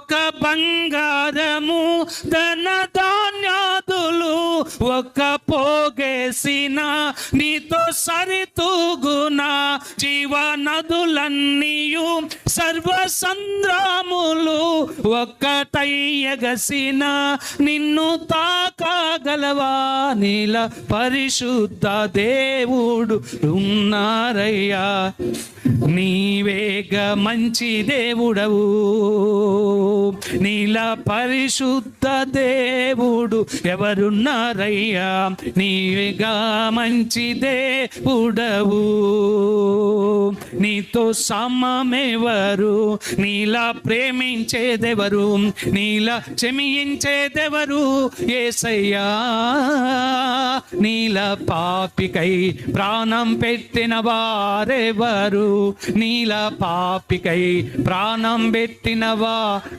ఒక బంగారము ధన ధాన్యాదులు ఒక పోగేసిన నీతో సరితూగునా జీవ నదులన్నీయు సర్వ సంద్రాములు ఒక్కటయ్యగసిన నిన్ను తాకగలవా నీల పరిశుద్ధ దేవుడు ఉన్నారయ్యా నీవేగ మంచి దేవుడవు నీల పరిశుద్ధ దేవుడు ఎవరున్నారయ్యా నీవేగా మంచి దేవుడవు నీతో సమమెవరు నీలా ప్రేమించేదెవరు నీలా క్షమించేదెవరు యేసయ్యా నీల పాపికై ప్రాణం పెట్టిన వారెవరు నీల పాపికై ప్రాణం పెట్టినవా